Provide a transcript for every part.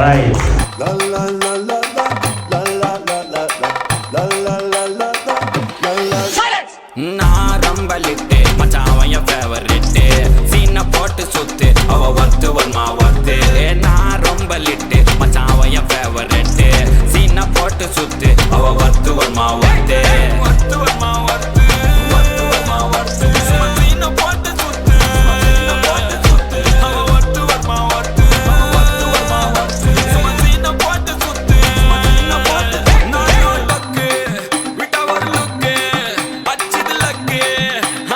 Right. நான் ரொம்ப lid மச்சான் என் ஃபேவரெட்டு சீனை போட்டு சுத்து அவ ஒர்த்து வருமா ஒர்த்து நான் ரொம்ப லிட்டு மச்சான் என் ஃபேவரெட்டு சீனை போட்டு சுத்து அவ ஒர்த்து வருமா ஒர்த்து ஒர்த்து வருமா ஒர்த்து ஒர்த்து வருமா ஒர்த்து சீனை போட்டு சுத்து போட்டு சுத்து அவ ஒர்த்து வருமா ஒர்த்து ஒர்த்து வருமா ஒர்த்து சீனை போட்டு சுத்து போட்டு நான் லக்கு விட்டா ஒரு லுக்கு அச்சிது லக்கு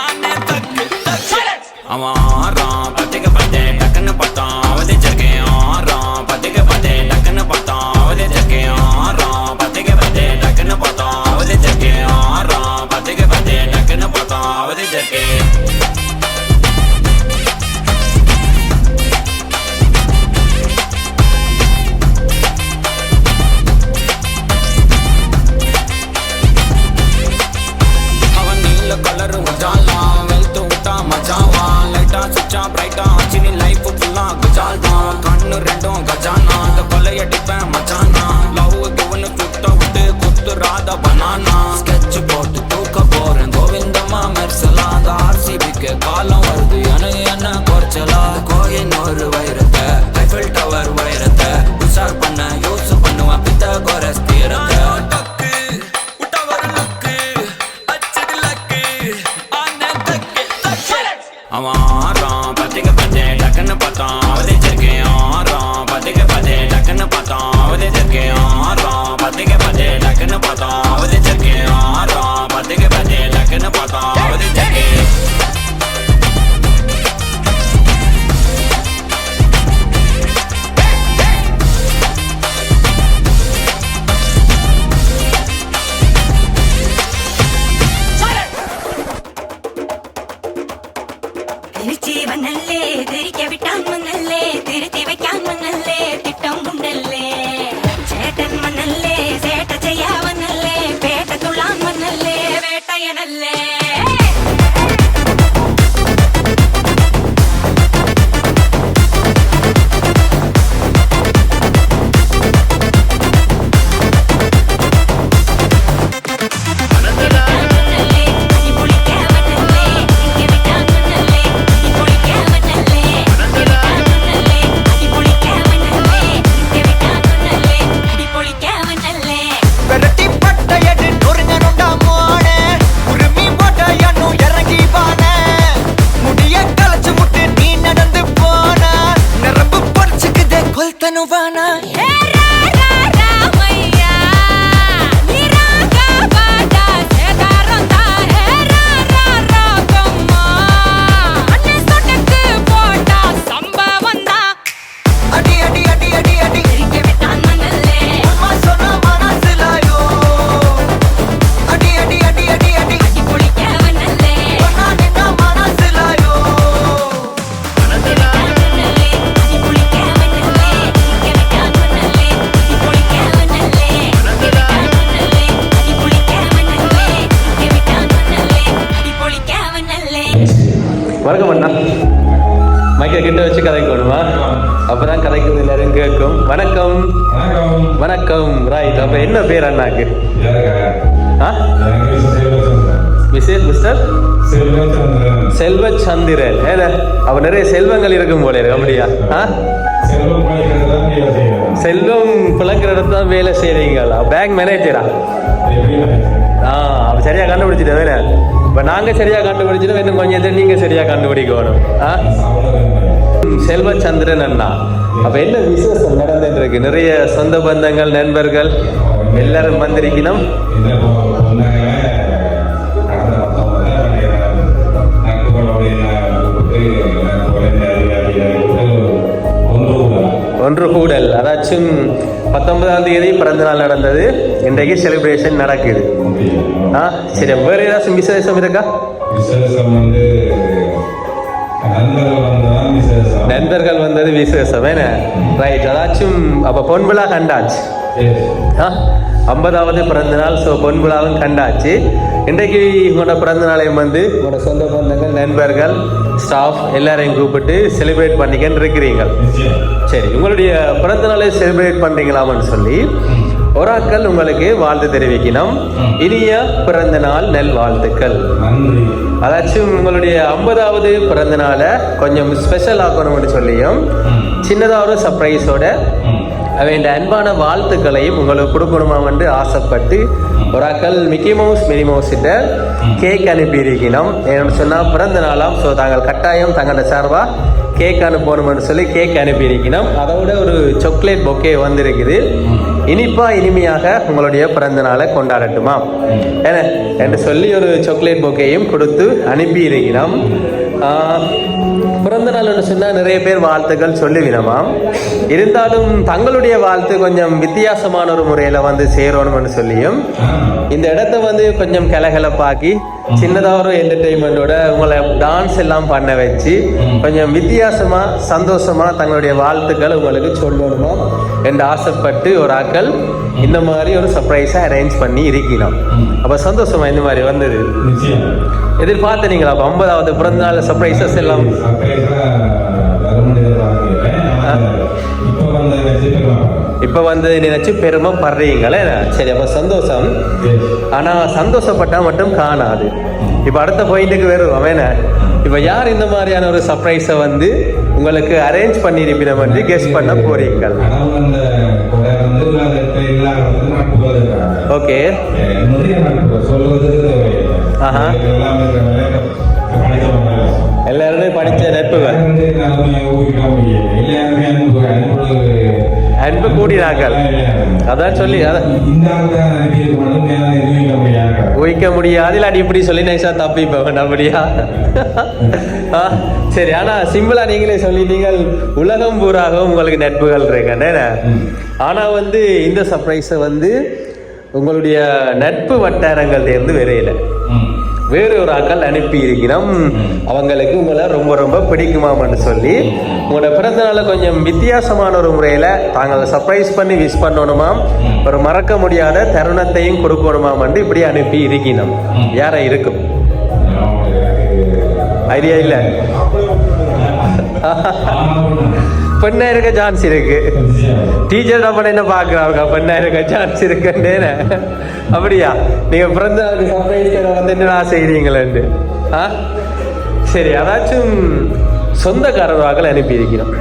ஆனே தக்கு அவன் ஆறான் பத்திக்க பார்த்தேன் டக்குன்னு பார்த்தான் அவதே ஜர்க்கேன் ஆறான் பத்திக்க பார்த்தேன் டக்குன்னு பார்த்தான் அவதே ஜர்க்கேன் ஆறான் பத்திக்க பார்த்தேன் டக்குன்னு பார்த்தான் அவதே ஜர்க்கேன் ஆறான் பத்திக்க பார்த்தேன் டக்குன்னு பார்த்தான் அவதே ஜர்க்கேன் அவன் நீல கலரு உஜாலாம் வெல்த்து விட்டா மஜாவான் லைட்டா சுச்சா பிரைட்டா ஆச்சினி லைஃப் ஃபுல்லா குஜால்தான் கண்ணு ரெண்டும் கஜானா அந்த கொலையடிப்பேன் மச்சானா லவ் கிவனு சுட்ட விட்டு குத்துறாத பனானா ஸ்கெட்ச் போட்டு தூக்க போறேன் கோவிந்தம்மா மெர்சலா அந்த ஆர்சிபிக்கு காலம் வருது என்ன குறைச்சலா கோயின் ஒரு வைரத்தை ஐஃபில் டவர் வைரத்தை உஷார் பண்ண யூஸ் பண்ணுவேன் பித்த கோரஸ் தீரத்தை அவன் ஆறான் பத்திக்க பார்த்தேன் டக்குன்னு பார்த்தான் அவதே ஜர்க்கேன் ஆறான் பத்திக்க பார்த்தேன் டக்குன்னு பார்த்தான் அவதே ஜர்க்கேன் ஆறான் பத்திக்க பார்த்தேன் டக்குன்னு பார்த்தான் அவதே ஜர்க்கேன் ஆறான் பத்திக்க பார்த்தேன் டக்குன்னு பார்த்தான் அவதே ஜர்க்கேன் திருச்சி வண்ணல்லே திரிக்க விட்டான் மண்ணல்லே திருத்தி வைக்கான் மண்ணல்லே திட்டம் உண்டல்லே சேட்டன் மண்ணல்லே சேட்ட செய்யா வண்ணல்லே பேட்ட துளான் மண்ணல்லே வேட்டையனல்லே வணக்கம் அண்ணா. மைக்கை கிட்ட வச்சு கதைக்கணுமா? அப்பதான் கதைக்கு எல்லாரும் கேட்கும். வணக்கம் வணக்கம். ரைட். அப்ப என்ன பேர் அண்ணாக்கு? மிஸ்டர் செல்வச்சந்திரன். ஏன்னா அவ நிறைய செல்வங்கள் இருக்கும் போல இருக்கு. அப்படியா? செல்வம் பிளக்கிற இடத்துல தான் வேலை செய்றீங்களா? பேங்க் மேனேஜரா? அவ சரியா கண்டுபிடிச்சிட்டேன். வேணா இப்போ நாங்கள் சரியாக கண்டுபிடிச்சிட்டோம். இன்னும் கொஞ்சம் நீங்கள் சரியாக கண்டுபிடிக்கணும். செல்வச்சந்திரன் அண்ணா. அப்போ என்ன விசேஷம் நடந்துட்டு இருக்கு? நிறைய சொந்த பந்தங்கள் நண்பர்கள் எல்லாரும் வந்திருக்கணும். ஒன்று கூடல், அதாச்சும் 19ஆம் தேதி பிறந்த நாள் நடந்தது. இன்றைக்கு செலிப்ரேஷன் நடக்குது. சரி, வேற ஏதாச்சும் விசேஷம் இருக்கா? விசேஷம் வந்து நண்பர்கள் வந்தது விசேஷம். என்ன ரைட். அதாச்சும் அப்ப பொன்விழா கண்டாச்சு. 50வது பிறந்த நாள். ஸோ பொன்விழாவும் கண்டாச்சு. இன்றைக்கு உங்களோட பிறந்த நாளையும் வந்து உங்களோட சொந்த பந்தங்கள் நண்பர்கள் ஸ்டாஃப் எல்லாரையும் கூப்பிட்டு செலிப்ரேட் பண்ணிக்கன்னு இருக்கிறீங்க. சரி, உங்களுடைய பிறந்த நாளை செலிப்ரேட் பண்ணுறீங்களாமன்னு சொல்லி ஒரு ஆட்கள் உங்களுக்கு வாழ்த்து தெரிவிக்கணும். இனிய பிறந்த நாள் நல் வாழ்த்துக்கள். அதாச்சும் உங்களுடைய 50வது பிறந்த நாளை கொஞ்சம் ஸ்பெஷல் ஆக்கணும்னு சொல்லியும் சின்னதாக ஒரு சர்ப்ரைஸோட அவன் அன்பான வாழ்த்துக்களையும் உங்களுக்கு கொடுக்கணுமா என்று ஆசைப்பட்டு ஒரு ஆக்கள் மிக்கி மவுஸ் மினி மவுஸ் கிட்ட கேக் அனுப்பியிருக்கணும். ஏன்னு சொன்னால் பிறந்த நாளாம். ஸோ தாங்கள் கட்டாயம் தங்களோட சார்பாக கேக் அனுப்பணும்னு சொல்லி கேக் அனுப்பியிருக்கணும். அதோட ஒரு சாக்லேட் பொக்கே வந்திருக்குது. இனிப்பா இனிமையாக உங்களுடைய பிறந்த நாளை கொண்டாடட்டுமா என்ன என்று சொல்லி ஒரு சாக்லேட் பொக்கேயும் கொடுத்து அனுப்பி இருக்கிறோம். பிறந்த நாள்னு சொன்னால் நிறைய பேர் வாழ்த்துக்கள் சொல்லுவினமாம். இருந்தாலும் தங்களுடைய வாழ்த்து கொஞ்சம் வித்தியாசமான ஒரு முறையில் வந்து சேரணும்னு சொல்லியும் இந்த இடத்த வந்து கொஞ்சம் கலகலப்பாக்கி சின்னதாக ஒரு என்டர்டெயின்மெண்டோட உங்களை டான்ஸ் எல்லாம் பண்ண வச்சு கொஞ்சம் வித்தியாசமா சந்தோஷமா தங்களுடைய வாழ்த்துக்கள் உங்களுக்கு சொல்லணுமா என்று ஆசைப்பட்டு ஒரு ஆக்கள் இந்த மாதிரி ஒரு சர்ப்ரைஸை அரேஞ்ச் பண்ணி இருக்கணும். அப்போ சந்தோஷமா இந்த மாதிரி வந்தது எதிர்பார்த்தீங்களா? அப்போ 50வது பிறந்த நாள் சர்ப்ரைசஸ் எல்லாம் இப்ப வந்து நினைச்சு பெருமைப்படுறீங்களே. சரி, அப்ப சந்தோஷம். ஆனா சந்தோஷப்பட்டா மட்டும் காணாது. இப்ப அடுத்த பாயிண்ட்டுக்கு வருவோம். வேணா இப்ப யார் இந்த மாதிரியான ஒரு சர்ப்ரைஸை வந்து உங்களுக்கு அரேஞ்ச் பண்ணிருப்பினோம் என்று கெஸ் பண்ண போறீங்க. ஓகே, எல்லாருமே படிச்ச நட்புகள் அன்பு கூடினார்கள். அதான் சொல்லி ஊகிக்க முடியாது. இல்லாட்டி இப்படி சொல்லி நைஸா தப்பிப்பேன் அப்படியா? சரி, ஆனா சிம்பிளா நீங்களே சொல்லிட்டீங்க உலகம் பூராகவும் உங்களுக்கு நட்புகள் இருக்கேன். ஆனா வந்து இந்த சர்ப்ரைஸை வந்து உங்களுடைய நட்பு வட்டாரங்கள்ல இருந்து வரையில வேறு ஒரு ஆக்கள் அனுப்பி இருக்கிறோம். அவங்களுக்கு உங்களை ரொம்ப ரொம்ப பிடிக்குமான்னு சொல்லி உங்களோட பிறந்த நாளை கொஞ்சம் வித்தியாசமான ஒரு முறையில் தாங்கள் சர்ப்ரைஸ் பண்ணி விஷ் பண்ணணுமாம். ஒரு மறக்க முடியாத தருணத்தையும் கொடுக்கணுமாம் இப்படி அனுப்பி இருக்கணும். யாரை இருக்கும் ஐடியா இல்லை? பெண்ணா இருக்க சான்ஸ் இருக்கு. டீச்சர் அப்ப என்ன பாக்குறாங்க, பெண்ணா இருக்க சான்ஸ் இருக்குன்னு. அப்படியா? நீங்க பிறந்த சர்ப்ரைஸ் வந்து என்ன செய்றீங்களேன்னு? சரி, அதாச்சும் சொந்தக்காரர்கள் அனுப்பி இருக்கணும்.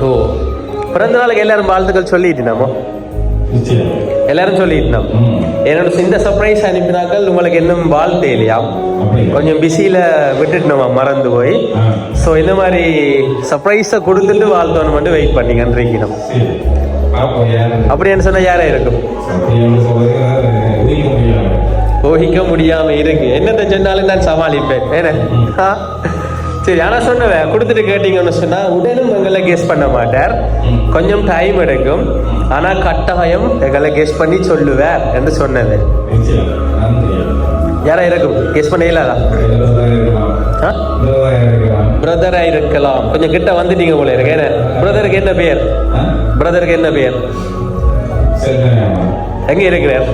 ஓ, பிறந்த நாளுக்கு எல்லாரும் வாழ்த்துக்கள் சொல்லிட்டு நாமோ எல்லாரும் சொல்லிட்டு என்னோட இந்த சர்ப்ரைஸ் அனுப்பினாக்கள் உங்களுக்கு இன்னும் வாழ்த்தே இல்லையா? கொஞ்சம் பிஸியில் விட்டுட்டு நம்ம மறந்து போய். ஸோ இந்த மாதிரி சர்ப்ரைஸை கொடுத்துட்டு வாழ்த்தணும் மட்டும் வெயிட் பண்ணிங்கன்னு. அப்படின்னு சொன்னால் யாரா இருக்கும்? ஊகிக்க முடியாம இருக்கு. என்னத்தை சொன்னாலும் நான் சமாளிப்பேன். ஏன்னா சரி, ஆனால் சொன்னவன் கொடுத்துட்டு கேட்டீங்கன்னு சொன்னால் உடனும் எங்களை கெஸ் பண்ண மாட்டார். கொஞ்சம் டைம் எடுக்கும். ஆனால் கட்டாயம் எங்களை கெஸ் பண்ணி சொல்லுவேன் என்று சொன்னது. யாரா இருக்கும்? கெஸ் பண்ண இல்லாதா? பிரதரா இருக்கலாம். கொஞ்சம் கிட்ட வந்துட்டீங்க போல இருக்கு. ஏன்னா பிரதருக்கு என்ன பேர்? பிரதருக்கு என்ன பேர்? எங்க இருக்கிறார்?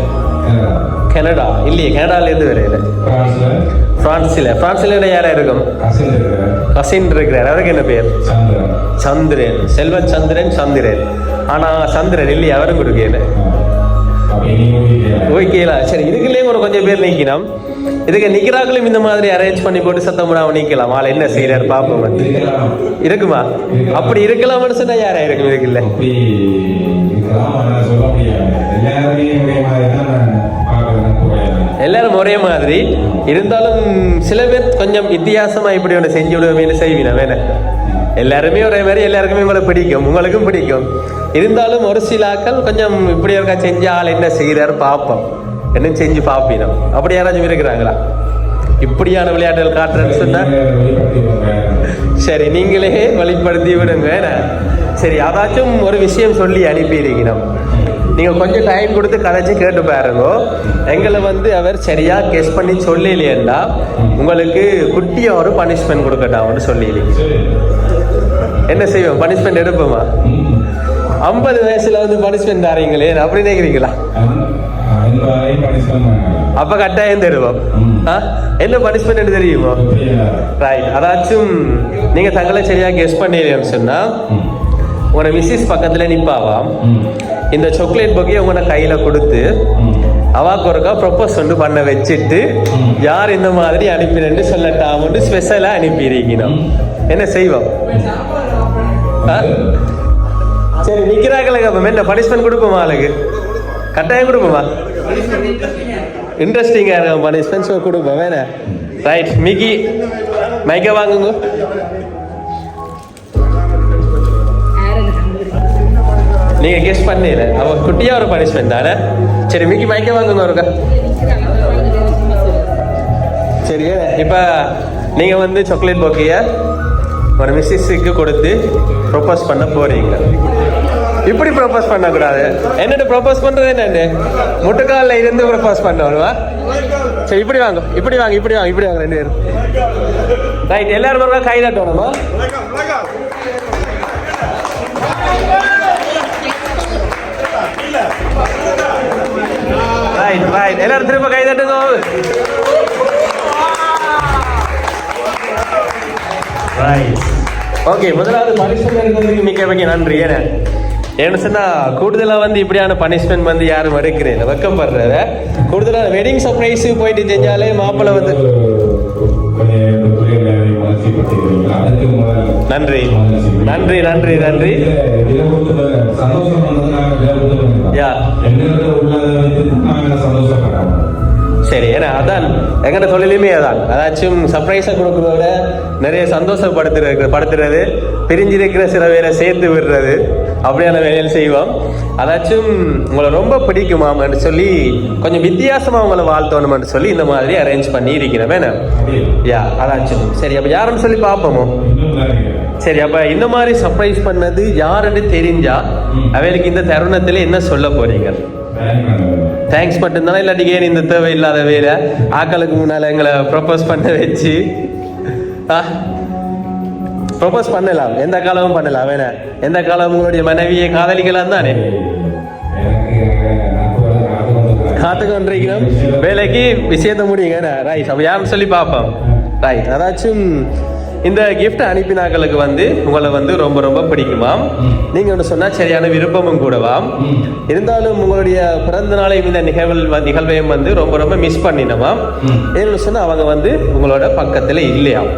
கனடா இல்லையே, கனடால இருந்து வரையில பிரான்ஸ்ல யாரா இருக்கும்? கசின் இருக்கிறார். அவருக்கு என்ன பேர்? சந்திரன். செல்வன் சந்திரன். சந்திரன். ஆனா சந்திரன் இல்லையா? அவரும் கொடுக்கல. ஓகேலா? சரி, இதுக்குள்ளேயும் ஒரு கொஞ்சம் பேர் நீக்கணும். இதுக்கு நிக்கிறாங்களும் இந்த மாதிரி அரேஞ்ச் பண்ணி போட்டு சத்தம் போடாம நீக்கலாம். ஆள் என்ன செய்யறாரு பாப்போம். வந்து இருக்குமா? அப்படி இருக்கலாம்னு சொன்னா யாரா இருக்கும்? இருக்குல்ல, எல்லாரும் ஒரே மாதிரி இருந்தாலும் சில பேர் கொஞ்சம் வித்தியாசமா இப்படி ஒன்று செஞ்சு விடுவேன்னு செய்வீனா? வேணா எல்லாருமே ஒரே மாதிரி, எல்லாருக்குமே உங்களை பிடிக்கும், உங்களுக்கும் பிடிக்கும். இருந்தாலும் ஒரு சில ஆக்கள் கொஞ்சம் இப்படி இருக்கா செஞ்சு ஆள் என்ன செய்யறாரு பார்ப்போம், என்ன செஞ்சு பார்ப்பீனோம். அப்படி யாராச்சும் இருக்கிறாங்களா இப்படியான விளையாட்டுகள் காட்டுறேன்னு சொன்னா? சரி, நீங்களே வெளிப்படுத்தி விடுங்க. சரி, அதாச்சும் ஒரு விஷயம் சொல்லி அனுப்பியிருக்கணும். நீங்கள் கொஞ்சம் டைம் கொடுத்து கதைச்சி கேட்டு பாருங்க. எங்களை வந்து அவர் சரியா கெஸ் பண்ணி சொல்லலையேண்டா உங்களுக்கு குட்டியாக ஒரு பனிஷ்மெண்ட் கொடுக்கட்டான்னு சொல்லி என்ன செய்வோம்? பனிஷ்மெண்ட் எடுப்போமா? 50 வயசுல வந்து பனிஷ்மெண்ட் ஆறீங்களே அப்படி நினைக்கிறீங்களா? அப்ப கட்டாயம் தருவோம். என்ன பனிஷ்மெண்ட் தெரியுமோ? ரைட். அதாச்சும் நீங்க தங்களை சரியா கெஸ் பண்ணிடுன்னு சொன்னா உங்களோட மிஸ்ஸஸ் பக்கத்துல நிப்பாவாம். இந்த சாக்லேட் பொக்கையை உங்களோட கையில கொடுத்து அவாக்கு ஒருக்கா ப்ரொப்போஸ் ஒன்று பண்ண வச்சுட்டு யார் இந்த மாதிரி அனுப்பினு சொல்லட்டாமட்டு ஸ்பெஷலா அனுப்பியிருக்கணும். என்ன செய்வோம்? சரி நிக்கிறாங்களே என்ன பனிஷ்மெண்ட் கொடுப்போமா? ஆளுக்கு கட்டாயம் கொடுப்போமா? இன்ட்ரெஸ்டிங்கா இருக்கும் பனிஷ்மெண்ட். ஸோ கொடுப்போம் வேணா. ரைட். மிக்கி மைக்க வாங்குங்க. நீங்க கெஸ் பண்ணல அவ குட்டியா ஒரு பனிஷ்மெண்ட் தானே. சரி மிக்கி மைக்க வாங்குங்க ஒருக்கா. சரி இப்ப நீங்க வந்து சாக்லேட் பொக்கைய ஒரு மிஸ்ஸஸுக்கு கொடுத்து ப்ரொபோஸ் பண்ண போறீங்க. இப்படி ப்ரொபோஸ் பண்ணக்கூடாது. என்னட்டு ப்ரொபோஸ் பண்றது என்னன்னு முட்டுக்காலில் இருந்து ப்ரொபோஸ் பண்ணுவா. சரி இப்படி வாங்க, இப்படி வாங்க, இப்படி வாங்க, இப்படி வாங்க 2 பேரும். ரைட். எல்லாரும் ஒருக்கா கை தட்டணுமா? Right right. எல்லாரும் திரும்ப கை தட்டுங்க. ரைட். ஓகே. முதலாவது பனிஷ்மெண்ட் எடுக்கிறதுக்கு மிக்க நன்றி. ஏன்னு சொன்னா கூடுதலா வந்து இப்படியான பனிஷ்மெண்ட் வந்து யாரும் எடுக்கிறேன் வெக்கப்படுறத. கூடுதலா வெட்டிங் சர்ப்ரைஸ் போயிட்டு செஞ்சாலே மாப்பிள்ளை வந்து நன்றி நன்றி நன்றி நன்றி. சரி. ஏன்னா அதான் எங்கட தொழிலுமே அதான். அதாச்சும் சர்ப்ரைஸை கொடுக்கறத நிறைய சந்தோஷப்படுத்துறது, பிரிஞ்சிருக்கிற சில பேரை சேர்த்து விடுறது, அப்படியான வேலையில் செய்வோம். அதாச்சும் உங்களை ரொம்ப பிடிக்குமான்னு சொல்லி கொஞ்சம் வித்தியாசமா உங்களை வாழ்த்தணும்னு சொல்லி இந்த மாதிரி அரேஞ்ச் பண்ணி இருக்கிறேன் வேணா. யா அதாச்சும் சரி. அப்ப யாருன்னு சொல்லி பார்ப்போமோ? சரி. அப்ப இந்த மாதிரி சர்ப்ரைஸ் பண்ணது யாருன்னு தெரிஞ்சா அவளுக்கு இந்த தருணத்துல என்ன சொல்ல போறீங்க? தேங்க்ஸ் மட்டும்தானே, இல்லாட்டி ஏன் இந்த தேவையில்லாத வேலை ஆக்களுக்கு முன்னால எங்களை ப்ரொபோஸ் பண்ண வச்சு ப்ரொபோஸ் பண்ணலாம். எந்த காலமும் பண்ணலாம் வேணா. எந்த காலம் உங்களுடைய மனைவியை காதலிக்கலாம் தானே. காத்து கொண்டிருக்கிறோம் வேலைக்கு விஷயத்த முடியுங்க. ரைட். அப்ப யாருன்னு சொல்லி பார்ப்போம். ரைட். அதாச்சும் இந்த கிஃப்ட் அனுப்பினாக்களுக்கு வந்து உங்களை வந்து ரொம்ப ரொம்ப பிடிக்குமாம். நீங்க ஒன்று சொன்னா சரியான விருப்பமும் கூடவாம். இருந்தாலும் உங்களுடைய பிறந்த நாளை இந்த நிகழ்வையும் வந்து ரொம்ப ரொம்ப மிஸ் பண்ணினோமாம். ஏன்னு சொன்னா அவங்க வந்து உங்களோட பக்கத்துல இல்லையாம்,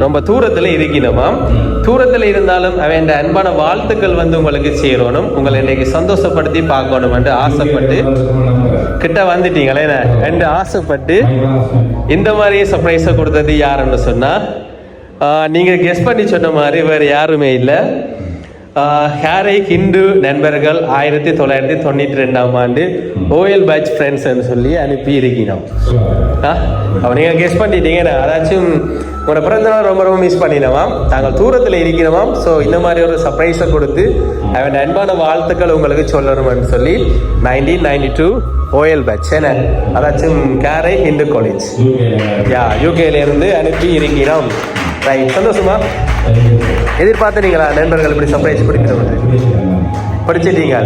ரொம்ப தூரத்துல இருக்கணுமாம். தூரத்துல இருந்தாலும் அவன் அன்பான வாழ்த்துக்கள் வந்து உங்களுக்கு சேரணும், உங்களை இன்னைக்கு சந்தோஷப்படுத்தி பார்க்கணும் என்று ஆசைப்பட்டு கிட்ட வந்துட்டீங்களே என்று ஆசைப்பட்டு இந்த மாதிரி சர்ப்ரைஸை கொடுத்தது யாருன்னு சொன்னா நீங்க கெஸ் பண்ணி சொன்ன மாதிரி வேற யாருமே இல்லை. ஹேரை ஹிந்து நண்பர்கள் 1992ஆம் ஆண்டு ஓஎல் பேட்ச் ஃப்ரெண்ட்ஸ் சொல்லி அனுப்பி இருக்கணும். அப்ப நீங்க கெஸ் பண்ணிட்டீங்க. அதாச்சும் உங்களோட பிறந்த நாள் ரொம்ப ரொம்ப மிஸ் பண்ணினவாம், தாங்கள் தூரத்தில் இருக்கிறவாம். ஸோ இந்த மாதிரி ஒரு சர்ப்ரைஸை கொடுத்து அவன் அன்பான வாழ்த்துக்கள் உங்களுக்கு சொல்லணும்னு சொல்லி 1992 ஓஎல் பேட்ச் என்ன அதாச்சும் கேரை ஹிந்து காலேஜ் யூகேல இருந்து அனுப்பி இருக்கிறோம். ரைட். சந்தோஷமா எதிர்பார்த்தீங்களா நண்பர்கள் இப்படி சர்ப்ரைஸ் பிடிக்கிறது? படிச்சிட்டீங்க.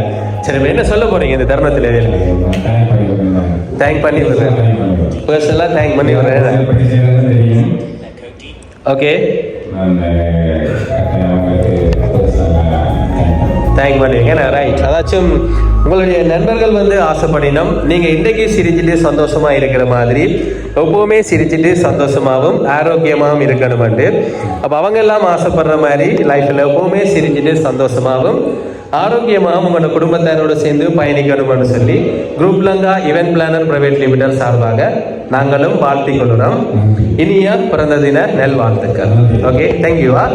சரி. என்ன சொல்ல போறீங்க இந்த தருணத்தில்? தேங்க் பண்ணி விடுறேன், பர்சனலா தேங்க் பண்ணி விடுறேன். ஓகே. தேங்க் பண்ணுவீங்க. ரைட். அதாச்சும் உங்களுடைய நண்பர்கள் வந்து ஆசைப்படினோம் நீங்க இன்றைக்கு சிரிச்சுட்டு சந்தோஷமா இருக்கிற மாதிரி எப்பவுமே சிரிச்சுட்டு சந்தோஷமாகவும் ஆரோக்கியமாகவும் இருக்கணும்ண்டு. அப்ப அவங்க எல்லாம் ஆசைப்படுற மாதிரி லைஃப்ல எப்பவுமே சிரிச்சுட்டு சந்தோஷமாகவும் ஆரோக்கியமாகவும் உங்களோட குடும்பத்தாரோட சேர்ந்து பயணிக்கணும்னு சொல்லி group Lanka event planar private limited சார்பாக நாங்களும் வாழ்த்திக் கொள்கிறோம். இனிய பிறந்த தின நல் வாழ்த்துக்கள். ஓகே. தேங்க்யூவா.